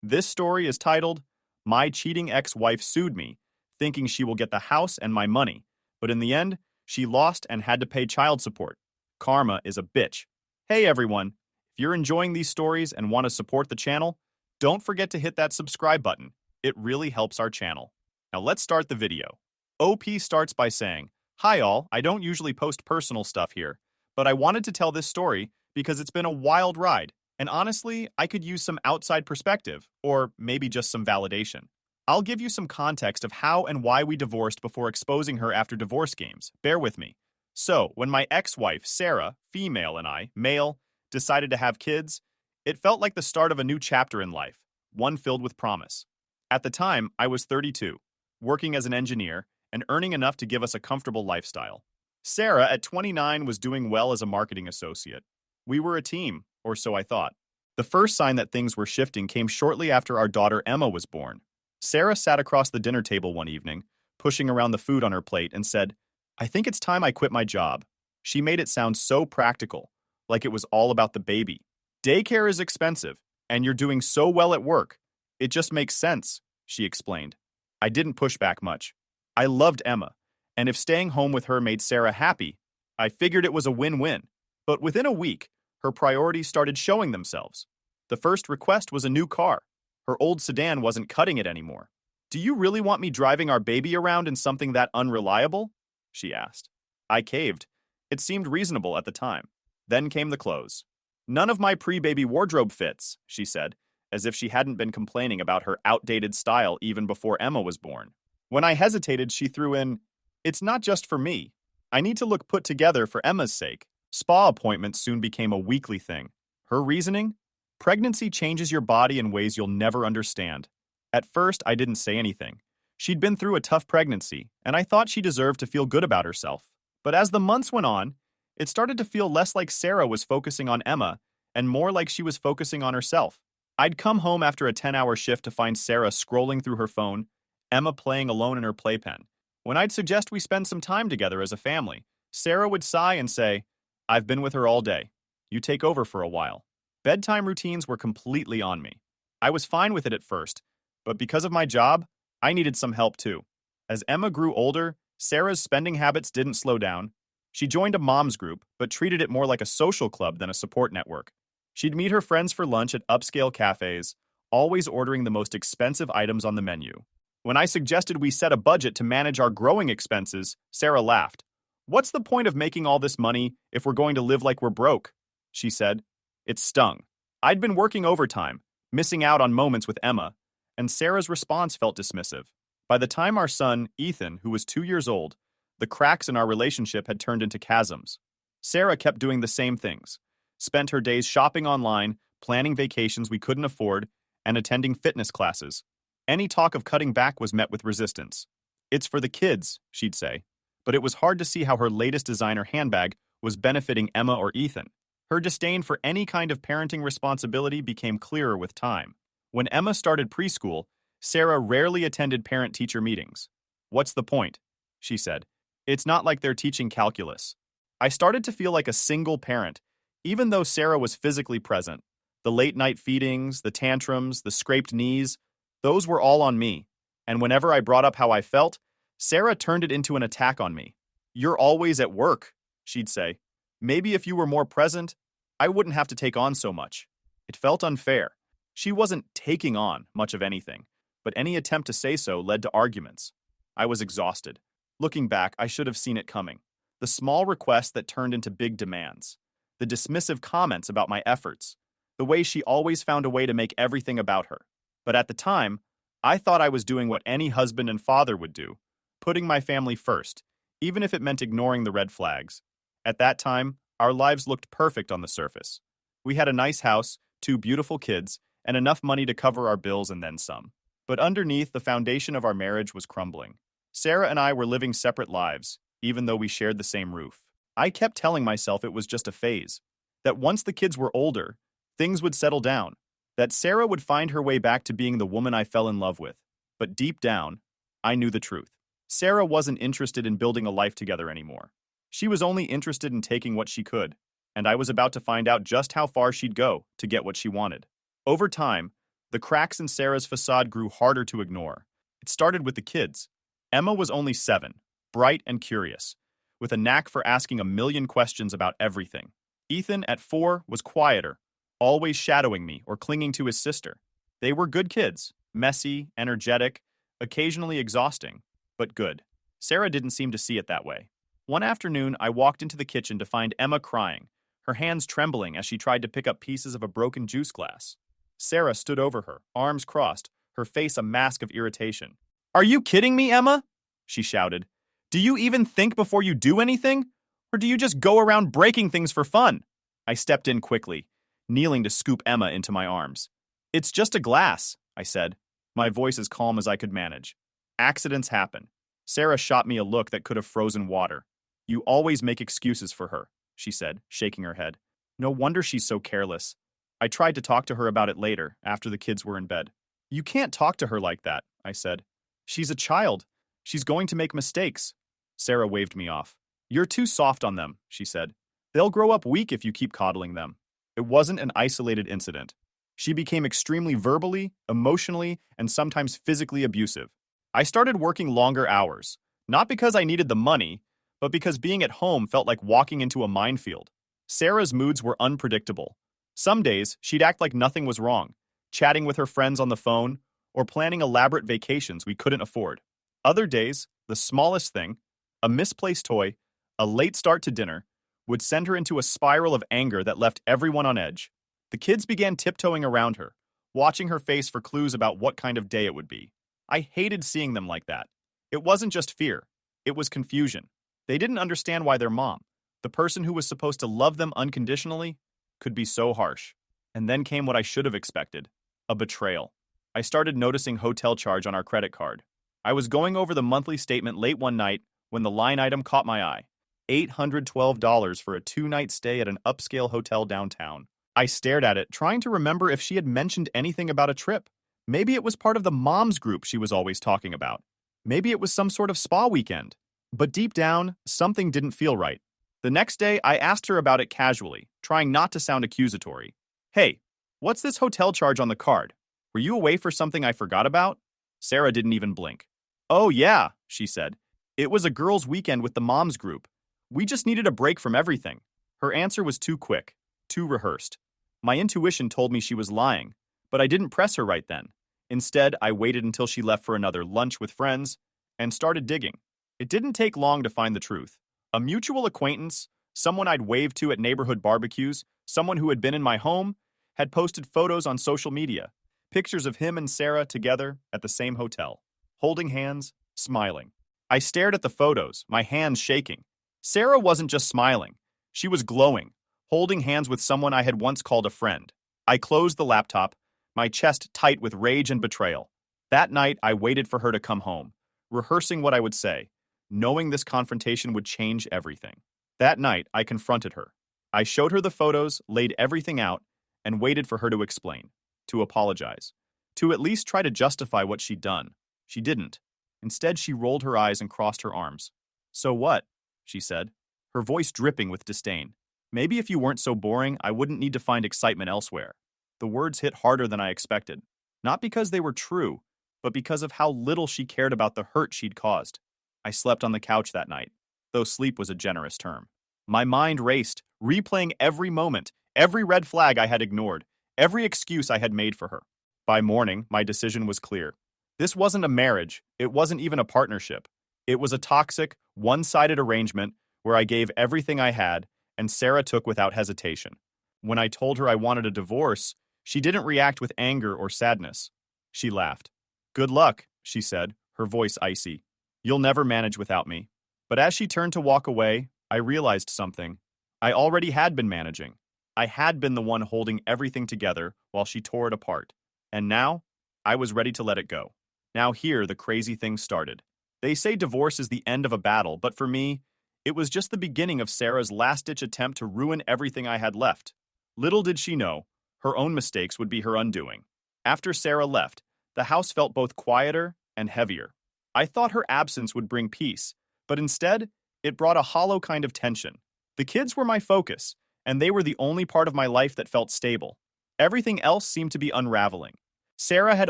This story is titled, My Cheating Ex-Wife Sued Me, thinking she will get the house and my money, but in the end, she lost and had to pay child support. Karma is a bitch. Hey everyone, if you're enjoying these stories and want to support the channel, don't forget to hit that subscribe button. It really helps our channel. Now let's start the video. OP starts by saying, Hi all, I don't usually post personal stuff here, but I wanted to tell this story because it's been a wild ride, and honestly, I could use some outside perspective, or maybe just some validation. I'll give you some context of how and why we divorced before exposing her after divorce games. Bear with me. So, when my ex-wife, Sarah, female, and I, male, decided to have kids, it felt like the start of a new chapter in life, one filled with promise. At the time, I was 32, working as an engineer, and earning enough to give us a comfortable lifestyle. Sarah, at 29, was doing well as a marketing associate. We were a team, or so I thought. The first sign that things were shifting came shortly after our daughter Emma was born. Sarah sat across the dinner table one evening, pushing around the food on her plate, and said, I think it's time I quit my job. She made it sound so practical, like it was all about the baby. Daycare is expensive, and you're doing so well at work. It just makes sense, she explained. I didn't push back much. I loved Emma, and if staying home with her made Sarah happy, I figured it was a win-win. But within a week, her priorities started showing themselves. The first request was a new car. Her old sedan wasn't cutting it anymore. Do you really want me driving our baby around in something that unreliable? She asked. I caved. It seemed reasonable at the time. Then came the clothes. None of my pre-baby wardrobe fits, she said, as if she hadn't been complaining about her outdated style even before Emma was born. When I hesitated, she threw in, It's not just for me. I need to look put together for Emma's sake. Spa appointments soon became a weekly thing. Her reasoning? Pregnancy changes your body in ways you'll never understand. At first, I didn't say anything. She'd been through a tough pregnancy, and I thought she deserved to feel good about herself. But as the months went on, it started to feel less like Sarah was focusing on Emma and more like she was focusing on herself. I'd come home after a 10-hour shift to find Sarah scrolling through her phone, Emma playing alone in her playpen. When I'd suggest we spend some time together as a family, Sarah would sigh and say, I've been with her all day. You take over for a while. Bedtime routines were completely on me. I was fine with it at first, but because of my job, I needed some help too. As Emma grew older, Sarah's spending habits didn't slow down. She joined a mom's group, but treated it more like a social club than a support network. She'd meet her friends for lunch at upscale cafes, always ordering the most expensive items on the menu. When I suggested we set a budget to manage our growing expenses, Sarah laughed. What's the point of making all this money if we're going to live like we're broke? She said. It stung. I'd been working overtime, missing out on moments with Emma, and Sarah's response felt dismissive. By the time our son, Ethan, who was 2 years old, the cracks in our relationship had turned into chasms. Sarah kept doing the same things, spent her days shopping online, planning vacations we couldn't afford, and attending fitness classes. Any talk of cutting back was met with resistance. It's for the kids, she'd say. But it was hard to see how her latest designer handbag was benefiting Emma or Ethan. Her disdain for any kind of parenting responsibility became clearer with time. When Emma started preschool, Sarah rarely attended parent-teacher meetings. What's the point? She said. It's not like they're teaching calculus. I started to feel like a single parent, even though Sarah was physically present. The late-night feedings, the tantrums, the scraped knees, those were all on me. And whenever I brought up how I felt, Sarah turned it into an attack on me. You're always at work, she'd say. Maybe if you were more present, I wouldn't have to take on so much. It felt unfair. She wasn't taking on much of anything, but any attempt to say so led to arguments. I was exhausted. Looking back, I should have seen it coming. The small requests that turned into big demands. The dismissive comments about my efforts. The way she always found a way to make everything about her. But at the time, I thought I was doing what any husband and father would do, putting my family first, even if it meant ignoring the red flags. At that time, our lives looked perfect on the surface. We had a nice house, 2 beautiful kids, and enough money to cover our bills and then some. But underneath, the foundation of our marriage was crumbling. Sarah and I were living separate lives, even though we shared the same roof. I kept telling myself it was just a phase, that once the kids were older, things would settle down, that Sarah would find her way back to being the woman I fell in love with. But deep down, I knew the truth. Sarah wasn't interested in building a life together anymore. She was only interested in taking what she could, and I was about to find out just how far she'd go to get what she wanted. Over time, The cracks in Sarah's facade grew harder to ignore. It started with the kids. Emma was only 7, bright and curious, with a knack for asking a million questions about everything. Ethan, at 4, was quieter, always shadowing me or clinging to his sister. They were good kids, messy, energetic, occasionally exhausting, but good. Sarah didn't seem to see it that way. One afternoon, I walked into the kitchen to find Emma crying, her hands trembling as she tried to pick up pieces of a broken juice glass. Sarah stood over her, arms crossed, her face a mask of irritation. "Are you kidding me, Emma?" she shouted. "Do you even think before you do anything? Or do you just go around breaking things for fun?" I stepped in quickly, kneeling to scoop Emma into my arms. "It's just a glass," I said, my voice as calm as I could manage. "Accidents happen." Sarah shot me a look that could have frozen water. "You always make excuses for her," she said, shaking her head. "No wonder she's so careless." I tried to talk to her about it later, after the kids were in bed. "You can't talk to her like that," I said. "She's a child. She's going to make mistakes." Sarah waved me off. "You're too soft on them," she said. "They'll grow up weak if you keep coddling them." It wasn't an isolated incident. She became extremely verbally, emotionally, and sometimes physically abusive. I started working longer hours, not because I needed the money, but because being at home felt like walking into a minefield. Sarah's moods were unpredictable. Some days, she'd act like nothing was wrong, chatting with her friends on the phone, or planning elaborate vacations we couldn't afford. Other days, the smallest thing, a misplaced toy, a late start to dinner, would send her into a spiral of anger that left everyone on edge. The kids began tiptoeing around her, watching her face for clues about what kind of day it would be. I hated seeing them like that. It wasn't just fear, it was confusion. They didn't understand why their mom, the person who was supposed to love them unconditionally, could be so harsh. And then came what I should have expected, a betrayal. I started noticing hotel charge on our credit card. I was going over the monthly statement late one night when the line item caught my eye. $812 for a 2-night stay at an upscale hotel downtown. I stared at it, trying to remember if she had mentioned anything about a trip. Maybe it was part of the moms group she was always talking about. Maybe it was some sort of spa weekend. But deep down, something didn't feel right. The next day, I asked her about it casually, trying not to sound accusatory. "Hey, what's this hotel charge on the card? Were you away for something I forgot about?" Sarah didn't even blink. "Oh yeah," she said. "It was a girls' weekend with the moms group. We just needed a break from everything." Her answer was too quick, too rehearsed. My intuition told me she was lying, but I didn't press her right then. Instead, I waited until she left for another lunch with friends and started digging. It didn't take long to find the truth. A mutual acquaintance, someone I'd waved to at neighborhood barbecues, someone who had been in my home, had posted photos on social media, pictures of him and Sarah together at the same hotel, holding hands, smiling. I stared at the photos, my hands shaking. Sarah wasn't just smiling. She was glowing, holding hands with someone I had once called a friend. I closed the laptop, my chest tight with rage and betrayal. That night, I waited for her to come home, rehearsing what I would say, knowing this confrontation would change everything. That night, I confronted her. I showed her the photos, laid everything out, and waited for her to explain, to apologize, to at least try to justify what she'd done. She didn't. Instead, she rolled her eyes and crossed her arms. "So what?" she said, her voice dripping with disdain. "Maybe if you weren't so boring, I wouldn't need to find excitement elsewhere." The words hit harder than I expected, not because they were true, but because of how little she cared about the hurt she'd caused. I slept on the couch that night, though sleep was a generous term. My mind raced, replaying every moment, every red flag I had ignored, every excuse I had made for her. By morning, my decision was clear. This wasn't a marriage, it wasn't even a partnership. It was a toxic, one-sided arrangement where I gave everything I had, and Sarah took without hesitation. When I told her I wanted a divorce, she didn't react with anger or sadness. She laughed. "Good luck," she said, her voice icy. "You'll never manage without me." But as she turned to walk away, I realized something. I already had been managing. I had been the one holding everything together while she tore it apart. And now, I was ready to let it go. Now here, the crazy thing started. They say divorce is the end of a battle, but for me, it was just the beginning of Sarah's last-ditch attempt to ruin everything I had left. Little did she know, her own mistakes would be her undoing. After Sarah left, the house felt both quieter and heavier. I thought her absence would bring peace, but instead, it brought a hollow kind of tension. The kids were my focus, and they were the only part of my life that felt stable. Everything else seemed to be unraveling. Sarah had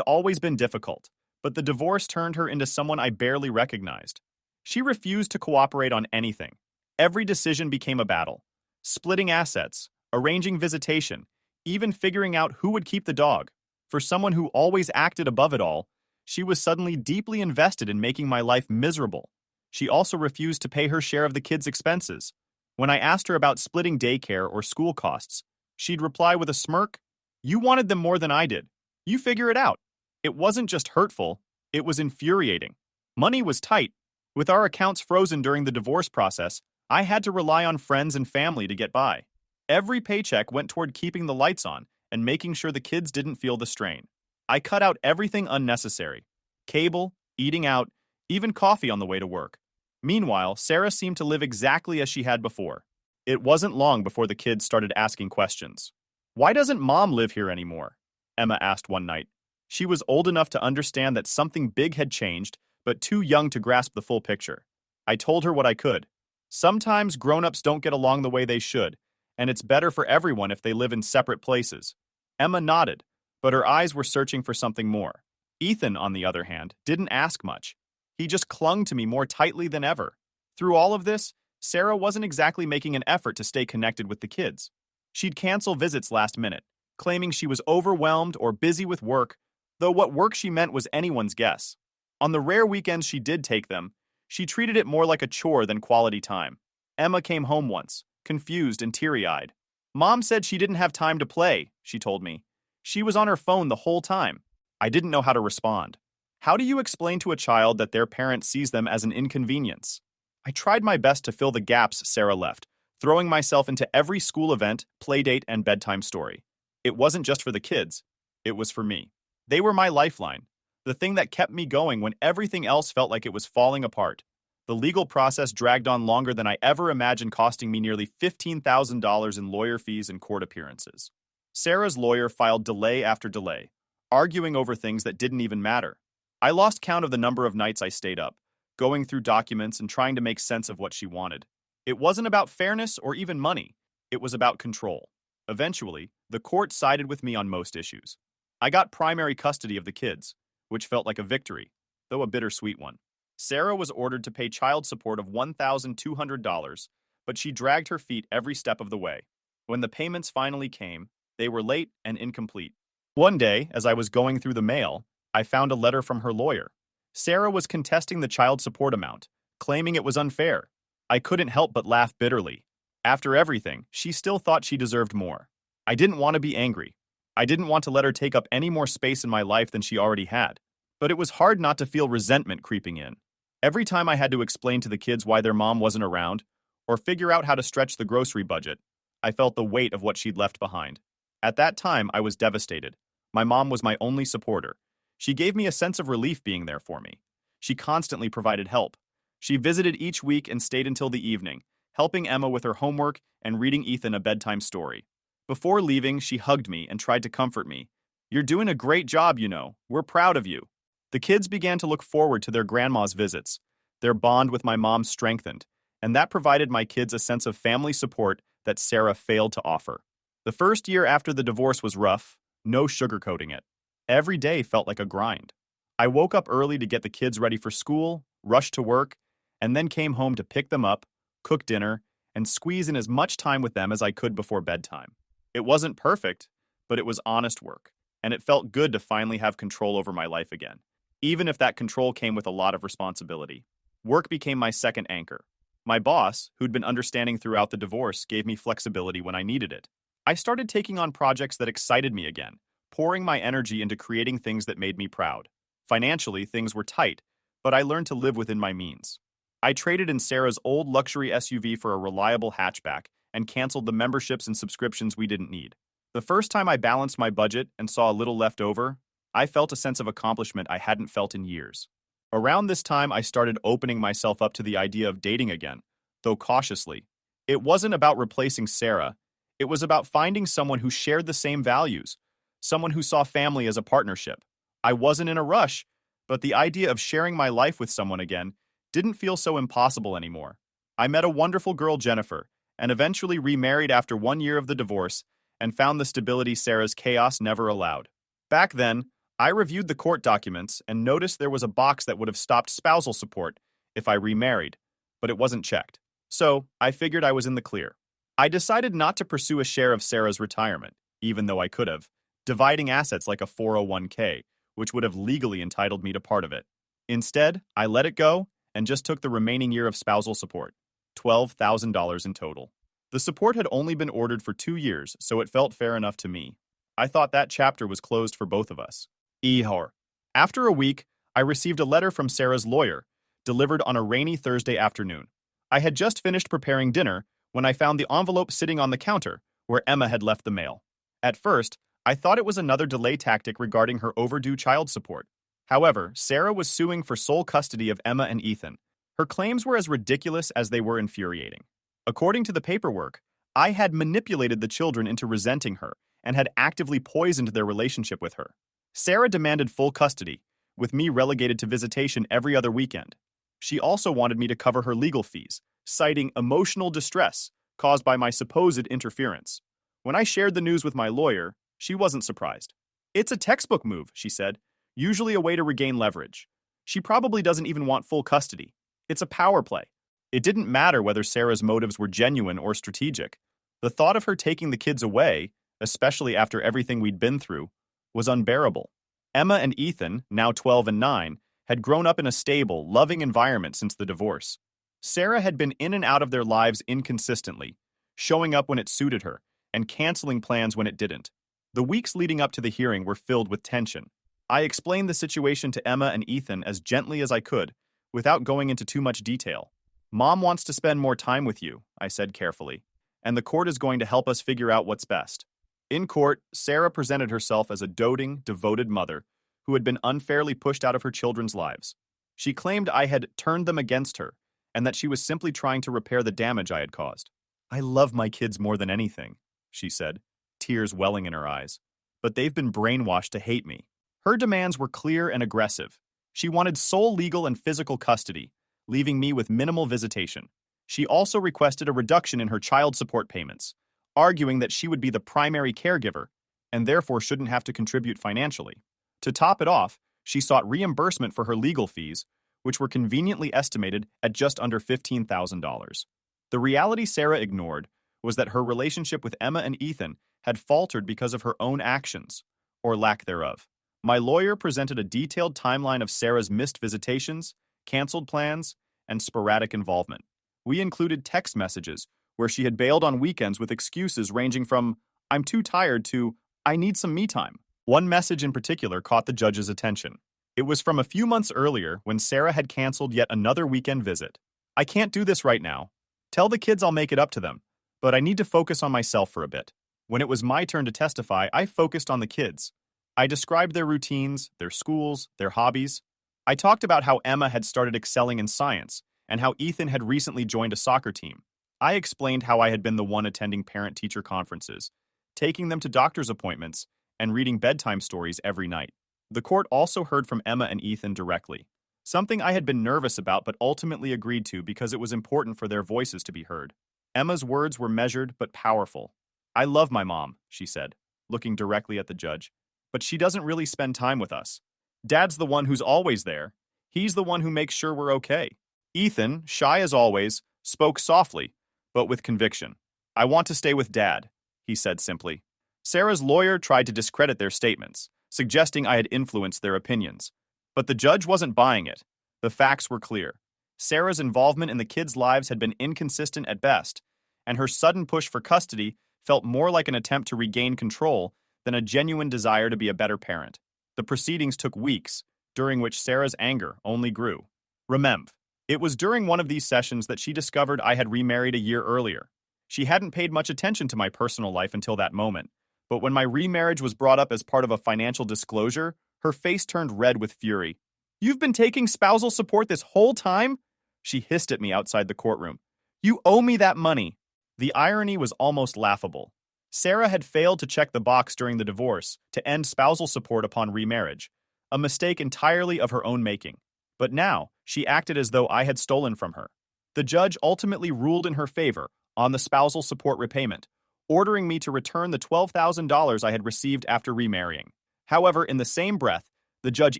always been difficult, but the divorce turned her into someone I barely recognized. She refused to cooperate on anything. Every decision became a battle. Splitting assets, arranging visitation, even figuring out who would keep the dog. For someone who always acted above it all, she was suddenly deeply invested in making my life miserable. She also refused to pay her share of the kids' expenses. When I asked her about splitting daycare or school costs, she'd reply with a smirk, "You wanted them more than I did. You figure it out." It wasn't just hurtful, it was infuriating. Money was tight. With our accounts frozen during the divorce process, I had to rely on friends and family to get by. Every paycheck went toward keeping the lights on and making sure the kids didn't feel the strain. I cut out everything unnecessary: cable, eating out, even coffee on the way to work. Meanwhile, Sarah seemed to live exactly as she had before. It wasn't long before the kids started asking questions. "Why doesn't Mom live here anymore?" Emma asked one night. She was old enough to understand that something big had changed, but too young to grasp the full picture. I told her what I could. Sometimes grown-ups don't get along the way they should, and it's better for everyone if they live in separate places. Emma nodded, but her eyes were searching for something more. Ethan, on the other hand, didn't ask much. He just clung to me more tightly than ever. Through all of this, Sarah wasn't exactly making an effort to stay connected with the kids. She'd cancel visits last minute, claiming she was overwhelmed or busy with work, though what work she meant was anyone's guess. On the rare weekends she did take them, she treated it more like a chore than quality time. Emma came home once, confused and teary-eyed. "Mom said she didn't have time to play," she told me. "She was on her phone the whole time." I didn't know how to respond. How do you explain to a child that their parent sees them as an inconvenience? I tried my best to fill the gaps Sarah left, throwing myself into every school event, playdate, and bedtime story. It wasn't just for the kids, it was for me. They were my lifeline, the thing that kept me going when everything else felt like it was falling apart. The legal process dragged on longer than I ever imagined, costing me nearly $15,000 in lawyer fees and court appearances. Sarah's lawyer filed delay after delay, arguing over things that didn't even matter. I lost count of the number of nights I stayed up, going through documents and trying to make sense of what she wanted. It wasn't about fairness or even money. It was about control. Eventually, the court sided with me on most issues. I got primary custody of the kids, which felt like a victory, though a bittersweet one. Sarah was ordered to pay child support of $1,200, but she dragged her feet every step of the way. When the payments finally came, they were late and incomplete. One day, as I was going through the mail, I found a letter from her lawyer. Sarah was contesting the child support amount, claiming it was unfair. I couldn't help but laugh bitterly. After everything, she still thought she deserved more. I didn't want to be angry. I didn't want to let her take up any more space in my life than she already had. But it was hard not to feel resentment creeping in. Every time I had to explain to the kids why their mom wasn't around, or figure out how to stretch the grocery budget, I felt the weight of what she'd left behind. At that time, I was devastated. My mom was my only supporter. She gave me a sense of relief being there for me. She constantly provided help. She visited each week and stayed until the evening, helping Emma with her homework and reading Ethan a bedtime story. Before leaving, she hugged me and tried to comfort me. "You're doing a great job, you know. We're proud of you." The kids began to look forward to their grandma's visits. Their bond with my mom strengthened, and that provided my kids a sense of family support that Sarah failed to offer. The first year after the divorce was rough, no sugarcoating it. Every day felt like a grind. I woke up early to get the kids ready for school, rushed to work, and then came home to pick them up, cook dinner, and squeeze in as much time with them as I could before bedtime. It wasn't perfect, but it was honest work, and it felt good to finally have control over my life again, even if that control came with a lot of responsibility. Work became my second anchor. My boss, who'd been understanding throughout the divorce, gave me flexibility when I needed it. I started taking on projects that excited me again, pouring my energy into creating things that made me proud. Financially, things were tight, but I learned to live within my means. I traded in Sarah's old luxury SUV for a reliable hatchback and canceled the memberships and subscriptions we didn't need. The first time I balanced my budget and saw a little left over, I felt a sense of accomplishment I hadn't felt in years. Around this time, I started opening myself up to the idea of dating again, though cautiously. It wasn't about replacing Sarah. It was about finding someone who shared the same values, someone who saw family as a partnership. I wasn't in a rush, but the idea of sharing my life with someone again didn't feel so impossible anymore. I met a wonderful girl, Jennifer, and eventually remarried after 1 year of the divorce and found the stability Sarah's chaos never allowed. Back then, I reviewed the court documents and noticed there was a box that would have stopped spousal support if I remarried, but it wasn't checked. So, I figured I was in the clear. I decided not to pursue a share of Sarah's retirement, even though I could have, dividing assets like a 401k, which would have legally entitled me to part of it. Instead, I let it go and just took the remaining year of spousal support, $12,000 in total. The support had only been ordered for 2 years, so it felt fair enough to me. I thought that chapter was closed for both of us. Ihor. After a week, I received a letter from Sarah's lawyer, delivered on a rainy Thursday afternoon. I had just finished preparing dinner when I found the envelope sitting on the counter where Emma had left the mail. At first, I thought it was another delay tactic regarding her overdue child support. However, Sarah was suing for sole custody of Emma and Ethan. Her claims were as ridiculous as they were infuriating. According to the paperwork, I had manipulated the children into resenting her and had actively poisoned their relationship with her. Sarah demanded full custody, with me relegated to visitation every other weekend. She also wanted me to cover her legal fees, citing emotional distress caused by my supposed interference. When I shared the news with my lawyer, she wasn't surprised. "It's a textbook move," she said, "usually a way to regain leverage. She probably doesn't even want full custody. It's a power play." It didn't matter whether Sarah's motives were genuine or strategic. The thought of her taking the kids away, especially after everything we'd been through, was unbearable. Emma and Ethan, now 12 and 9, had grown up in a stable, loving environment since the divorce. Sarah had been in and out of their lives inconsistently, showing up when it suited her and canceling plans when it didn't. The weeks leading up to the hearing were filled with tension. I explained the situation to Emma and Ethan as gently as I could, without going into too much detail. "Mom wants to spend more time with you," I said carefully, "and the court is going to help us figure out what's best." In court, Sarah presented herself as a doting, devoted mother who had been unfairly pushed out of her children's lives. She claimed I had turned them against her and that she was simply trying to repair the damage I had caused. "I love my kids more than anything," she said, tears welling in her eyes, "but they've been brainwashed to hate me." Her demands were clear and aggressive. She wanted sole legal and physical custody, leaving me with minimal visitation. She also requested a reduction in her child support payments, arguing that she would be the primary caregiver and therefore shouldn't have to contribute financially. To top it off, she sought reimbursement for her legal fees, which were conveniently estimated at just under $15,000. The reality Sarah ignored was that her relationship with Emma and Ethan had faltered because of her own actions, or lack thereof. My lawyer presented a detailed timeline of Sarah's missed visitations, canceled plans, and sporadic involvement. We included text messages where she had bailed on weekends with excuses ranging from "I'm too tired" to "I need some me time." One message in particular caught the judge's attention. It was from a few months earlier when Sarah had canceled yet another weekend visit. "I can't do this right now. Tell the kids I'll make it up to them, but I need to focus on myself for a bit." When it was my turn to testify, I focused on the kids. I described their routines, their schools, their hobbies. I talked about how Emma had started excelling in science and how Ethan had recently joined a soccer team. I explained how I had been the one attending parent-teacher conferences, taking them to doctor's appointments, and reading bedtime stories every night. The court also heard from Emma and Ethan directly, something I had been nervous about but ultimately agreed to because it was important for their voices to be heard. Emma's words were measured but powerful. "I love my mom," she said, looking directly at the judge, "but she doesn't really spend time with us. Dad's the one who's always there. He's the one who makes sure we're okay." Ethan, shy as always, spoke softly, but with conviction. "I want to stay with Dad," he said simply. Sarah's lawyer tried to discredit their statements, suggesting I had influenced their opinions. But the judge wasn't buying it. The facts were clear. Sarah's involvement in the kids' lives had been inconsistent at best, and her sudden push for custody felt more like an attempt to regain control than a genuine desire to be a better parent. The proceedings took weeks, during which Sarah's anger only grew. Remember, it was during one of these sessions that she discovered I had remarried a year earlier. She hadn't paid much attention to my personal life until that moment, but when my remarriage was brought up as part of a financial disclosure, her face turned red with fury. "You've been taking spousal support this whole time?" She hissed at me outside the courtroom. "You owe me that money." The irony was almost laughable. Sarah had failed to check the box during the divorce to end spousal support upon remarriage, a mistake entirely of her own making. But now, she acted as though I had stolen from her. The judge ultimately ruled in her favor on the spousal support repayment, ordering me to return the $12,000 I had received after remarrying. However, in the same breath, The judge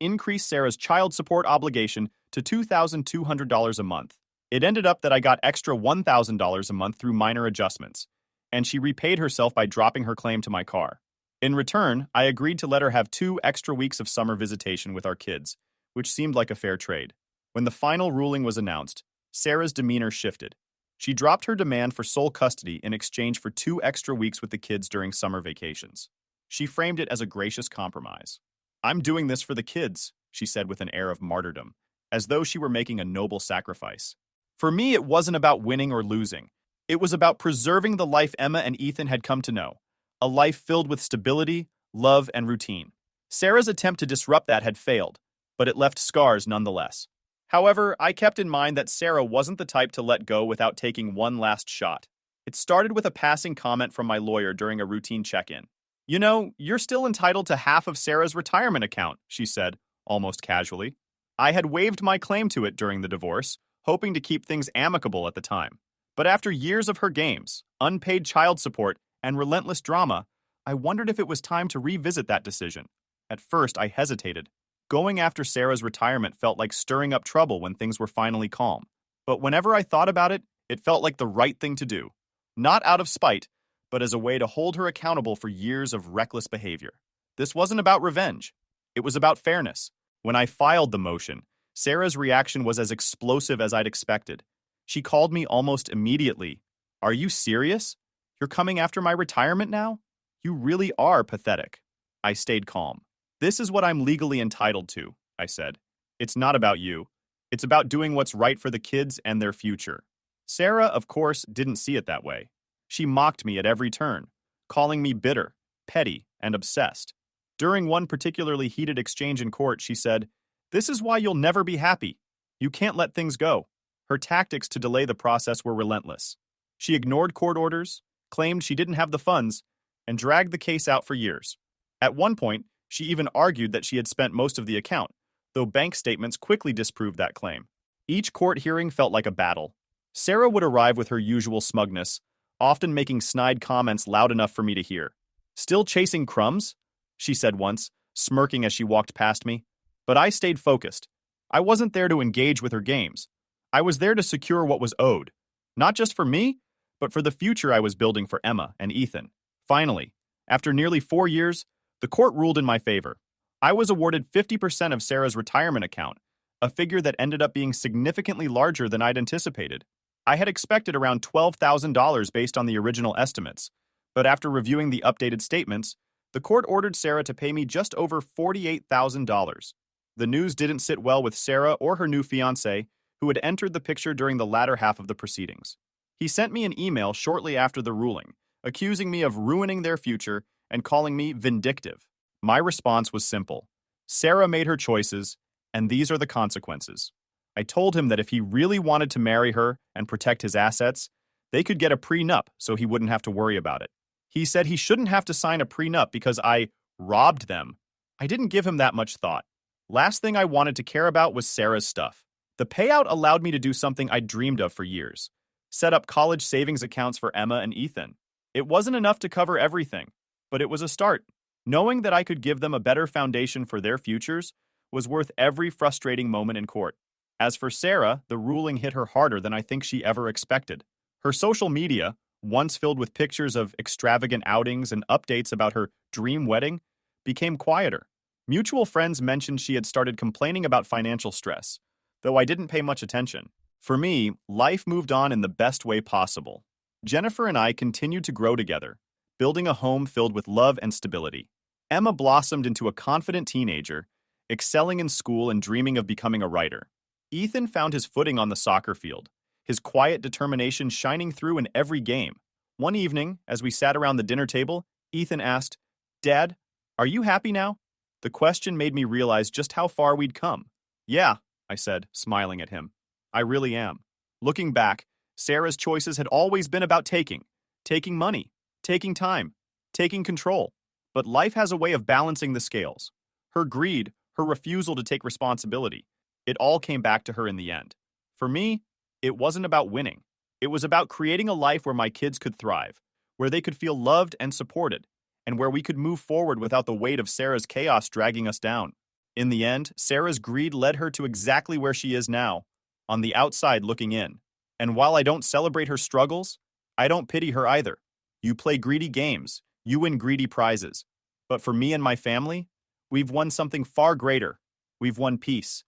increased Sarah's child support obligation to $2,200 a month. It ended up that I got extra $1,000 a month through minor adjustments, and she repaid herself by dropping her claim to my car. In return, I agreed to let her have 2 extra weeks of summer visitation with our kids, which seemed like a fair trade. When the final ruling was announced, Sarah's demeanor shifted. She dropped her demand for sole custody in exchange for 2 extra weeks with the kids during summer vacations. She framed it as a gracious compromise. "I'm doing this for the kids," she said with an air of martyrdom, as though she were making a noble sacrifice. For me, it wasn't about winning or losing. It was about preserving the life Emma and Ethan had come to know, a life filled with stability, love, and routine. Sarah's attempt to disrupt that had failed, but it left scars nonetheless. However, I kept in mind that Sarah wasn't the type to let go without taking one last shot. It started with a passing comment from my lawyer during a routine check-in. "You know, you're still entitled to half of Sarah's retirement account," she said, almost casually. I had waived my claim to it during the divorce, hoping to keep things amicable at the time. But after years of her games, unpaid child support, and relentless drama, I wondered if it was time to revisit that decision. At first, I hesitated. Going after Sarah's retirement felt like stirring up trouble when things were finally calm. But whenever I thought about it, it felt like the right thing to do. Not out of spite, but as a way to hold her accountable for years of reckless behavior. This wasn't about revenge. It was about fairness. When I filed the motion, Sarah's reaction was as explosive as I'd expected. She called me almost immediately. "Are you serious? You're coming after my retirement now? You really are pathetic." I stayed calm. "This is what I'm legally entitled to," I said. "It's not about you. It's about doing what's right for the kids and their future." Sarah, of course, didn't see it that way. She mocked me at every turn, calling me bitter, petty, and obsessed. During one particularly heated exchange in court, she said, "This is why you'll never be happy. You can't let things go." Her tactics to delay the process were relentless. She ignored court orders, claimed she didn't have the funds, and dragged the case out for years. At one point, she even argued that she had spent most of the account, though bank statements quickly disproved that claim. Each court hearing felt like a battle. Sarah would arrive with her usual smugness, often making snide comments loud enough for me to hear. "Still chasing crumbs?" she said once, smirking as she walked past me. But I stayed focused. I wasn't there to engage with her games. I was there to secure what was owed, not just for me, but for the future I was building for Emma and Ethan. Finally, after nearly 4 years, the court ruled in my favor. I was awarded 50% of Sarah's retirement account, a figure that ended up being significantly larger than I'd anticipated. I had expected around $12,000 based on the original estimates, but after reviewing the updated statements, the court ordered Sarah to pay me just over $48,000. The news didn't sit well with Sarah or her new fiancé, who had entered the picture during the latter half of the proceedings. He sent me an email shortly after the ruling, accusing me of ruining their future and calling me vindictive. My response was simple. Sarah made her choices, and these are the consequences. I told him that if he really wanted to marry her and protect his assets, they could get a prenup so he wouldn't have to worry about it. He said he shouldn't have to sign a prenup because I robbed them. I didn't give him that much thought. Last thing I wanted to care about was Sarah's stuff. The payout allowed me to do something I'd dreamed of for years. Set up college savings accounts for Emma and Ethan. It wasn't enough to cover everything, but it was a start. Knowing that I could give them a better foundation for their futures was worth every frustrating moment in court. As for Sarah, the ruling hit her harder than I think she ever expected. Her social media, once filled with pictures of extravagant outings and updates about her dream wedding, became quieter. Mutual friends mentioned she had started complaining about financial stress, though I didn't pay much attention. For me, life moved on in the best way possible. Jennifer and I continued to grow together, building a home filled with love and stability. Emma blossomed into a confident teenager, excelling in school and dreaming of becoming a writer. Ethan found his footing on the soccer field, his quiet determination shining through in every game. One evening, as we sat around the dinner table, Ethan asked, "Dad, are you happy now?" The question made me realize just how far we'd come. "Yeah," I said, smiling at him. "I really am." Looking back, Sarah's choices had always been about taking money, taking time, taking control. But life has a way of balancing the scales. Her greed, her refusal to take responsibility, it all came back to her in the end. For me, it wasn't about winning. It was about creating a life where my kids could thrive, where they could feel loved and supported, and where we could move forward without the weight of Sarah's chaos dragging us down. In the end, Sarah's greed led her to exactly where she is now, on the outside looking in. And while I don't celebrate her struggles, I don't pity her either. You play greedy games, you win greedy prizes. But for me and my family, we've won something far greater. We've won peace.